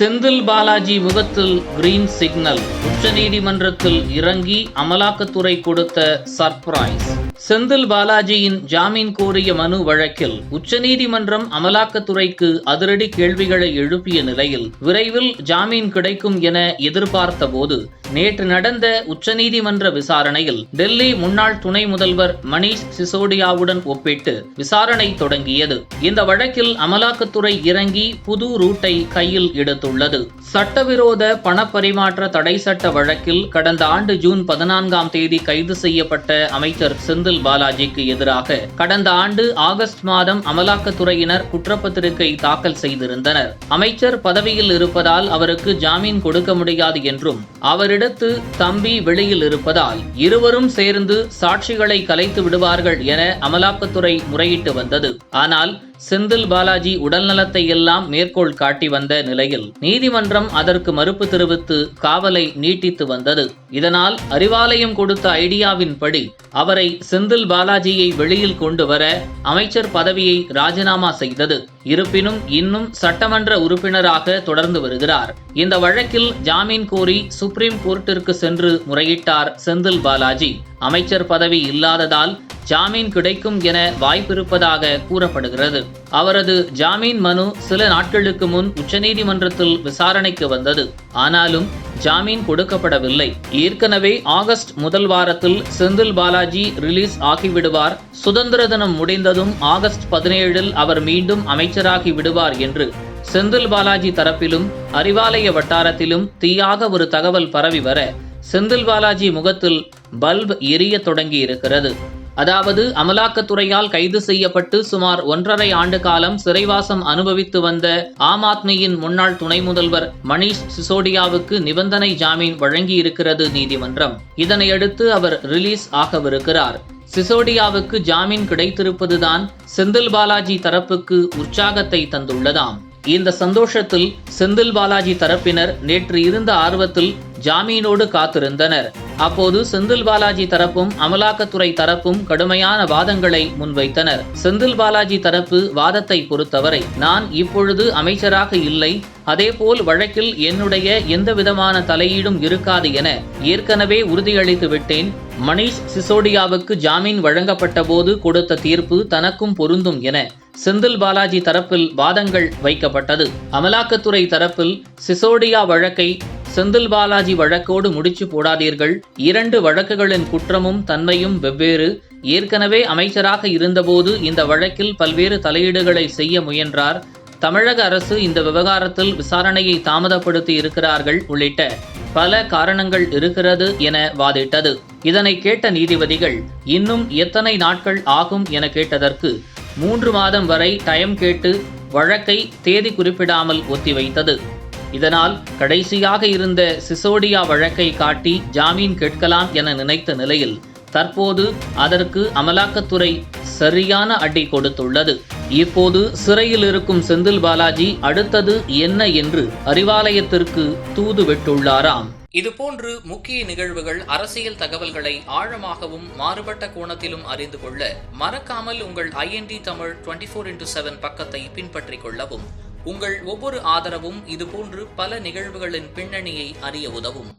செந்தில் பாலாஜி முகத்தில் green signal. உச்சநீதிமன்றத்தில் இறங்கி அமலாக்கத்துறை கொடுத்த சர்ப்ரைஸ். செந்தில் பாலாஜியின் ஜாமீன் கோரிய மனு வழக்கில் உச்சநீதிமன்றம் அமலாக்கத்துறைக்கு அதிரடி கேள்விகளை எழுப்பிய நிலையில் விரைவில் ஜாமீன் கிடைக்கும் என எதிர்பார்த்த போது நேற்று நடந்த உச்சநீதிமன்ற விசாரணையில் டெல்லி முன்னாள் துணை முதல்வர் மணீஷ் சிசோடியாவுடன் ஒப்பிட்டு விசாரணை தொடங்கியது. இந்த வழக்கில் அமலாக்கத்துறை இறங்கி புது ரூட்டை கையில் எடுத்துள்ளது. சட்டவிரோத பணப்பரிமாற்ற தடை சட்ட வழக்கில் கடந்த ஆண்டு ஜூன் 14ஆம் தேதி கைது செய்யப்பட்ட அமைச்சர் செந்தில் பாலாஜிக்கு எதிராக கடந்த ஆண்டு ஆகஸ்ட் மாதம் அமலாக்கத்துறையினர் குற்றப்பத்திரிகை தாக்கல் செய்திருந்தனர். அமைச்சர் பதவியில் இருப்பதால் அவருக்கு ஜாமீன் கொடுக்க முடியாது என்றும் அவரிடத்து தம்பி வெளியில் இருப்பதால் இருவரும் சேர்ந்து சாட்சிகளை கலைத்து விடுவார்கள் என அமலாக்கத்துறை முறையிட்டு வந்தது. ஆனால் செந்தில் பாலாஜி உடல்நலத்தை எல்லாம் மேற்கோள் காட்டி வந்த நிலையில் நீதிமன்றம் அதற்கு மறுப்பு தெரிவித்து காவலை நீட்டித்து வந்தது. இதனால் அறிவாலயம் கொடுத்த ஐடியாவின்படி அவரை செந்தில் பாலாஜியை வெளியில் கொண்டு வர அமைச்சர் பதவியை ராஜினாமா செய்தது. இருப்பினும் இன்னும் சட்டமன்ற உறுப்பினராக தொடர்ந்து வருகிறார். இந்த வழக்கில் ஜாமீன் கோரி சுப்ரீம் கோர்ட்டிற்கு சென்று முறையிட்டார் செந்தில் பாலாஜி. அமைச்சர் பதவி இல்லாததால் ஜாமீன் கிடைக்கும் என வாய்ப்பிருப்பதாக கூறப்படுகிறது. அவரது ஜாமீன் மனு சில நாட்களுக்கு முன் உச்சநீதிமன்றத்தில் விசாரணைக்கு வந்தது. ஆனாலும் ஜாமீன் கொடுக்கப்படவில்லை. ஏற்கனவே ஆகஸ்ட் முதல் வாரத்தில் செந்தில் பாலாஜி ரிலீஸ் ஆகிவிடுவார், சுதந்திர தினம் முடிந்ததும் ஆகஸ்ட் 17இல் அவர் மீண்டும் அமைச்சராகி விடுவார் என்று செந்தில் பாலாஜி தரப்பிலும் அறிவாலய வட்டாரத்திலும் தீயாக ஒரு தகவல் பரவி வர செந்தில் பாலாஜி முகத்தில் பல்ப் எரிய தொடங்கி இருக்கிறது. அதாவது அமலாக்கத்துறையால் கைது செய்யப்பட்டு சுமார் 1.5 ஆண்டு காலம் சிறைவாசம் அனுபவித்து வந்த ஆம் ஆத்மியின் முன்னாள் துணை முதல்வர் மணீஷ் சிசோடியாவுக்கு நிபந்தனை ஜாமீன் வழங்கியிருக்கிறது நீதிமன்றம். இதனையடுத்து அவர் ரிலீஸ் ஆகவிருக்கிறார். சிசோடியாவுக்கு ஜாமீன் கிடைத்திருப்பதுதான் செந்தில் பாலாஜி தரப்புக்கு உற்சாகத்தை தந்துள்ளதாம். இந்த சந்தோஷத்தில் செந்தில் பாலாஜி தரப்பினர் நேற்று இருந்த ஆர்வத்தில் ஜாமீனோடு காத்திருந்தனர். அப்போது செந்தில் பாலாஜி தரப்பும் அமலாக்கத்துறை தரப்பும் கடுமையான வாதங்களை முன்வைத்தனர். செந்தில் பாலாஜி தரப்பு வாதத்தை பொறுத்தவரை, நான் இப்பொழுது அமைச்சராக இல்லை, அதேபோல் வழக்கில் என்னுடைய எந்தவிதமான தலையீடும் இருக்காது என ஏற்கனவே உறுதியளித்து விட்டேன். மணீஷ் சிசோடியாவுக்கு ஜாமீன் வழங்கப்பட்ட போது கொடுத்த தீர்ப்பு தனக்கும் பொருந்தும் என செந்தில் பாலாஜி தரப்பில் வாதங்கள் வைக்கப்பட்டது. அமலாக்கத்துறை தரப்பில் சிசோடியா வழக்கை செந்தில் பாலாஜி வழக்கோடு முடிச்சு போடாதீர்கள், 2 வழக்குகளின் குற்றமும் தன்மையும் வெவ்வேறு. ஏற்கனவே அமைச்சராக இருந்தபோது இந்த வழக்கில் பல்வேறு தலையீடுகளை செய்ய முயன்றார். தமிழக அரசு இந்த விவகாரத்தில் விசாரணையை தாமதப்படுத்தி இருக்கிறார்கள் உள்ளிட்ட பல காரணங்கள் இருக்கிறது என வாதிட்டது. இதனை கேட்ட நீதிபதிகள் இன்னும் எத்தனை நாட்கள் ஆகும் என கேட்டதற்கு 3 மாதம் வரை டைம் கேட்டு வழக்கை தேதி குறிப்பிடாமல் ஒத்திவைத்தது. இதனால் கடைசியாக இருந்த சிசோடியா வழக்கை காட்டி ஜாமீன் கேட்கலாம் என நினைத்த நிலையில் தற்போது அதற்கு அமலாக்கத்துறை சரியான அடி கொடுத்துள்ளது. இப்போது சிறையில் இருக்கும் செந்தில் பாலாஜி அடுத்தது என்ன என்று அறிவாலயத்திற்கு தூது விட்டுள்ளாராம். இதுபோன்று முக்கிய நிகழ்வுகள், அரசியல் தகவல்களை ஆழமாகவும் மாறுபட்ட கோணத்திலும் அறிந்து கொள்ள மறக்காமல் உங்கள் IND தமிழ் 24/7 பக்கத்தை பின்பற்றிக் கொள்ளவும். உங்கள் ஒவ்வொரு ஆதரவும் இதுபோன்று பல நிகழ்வுகளின் பின்னணியை அறிய உதவும்.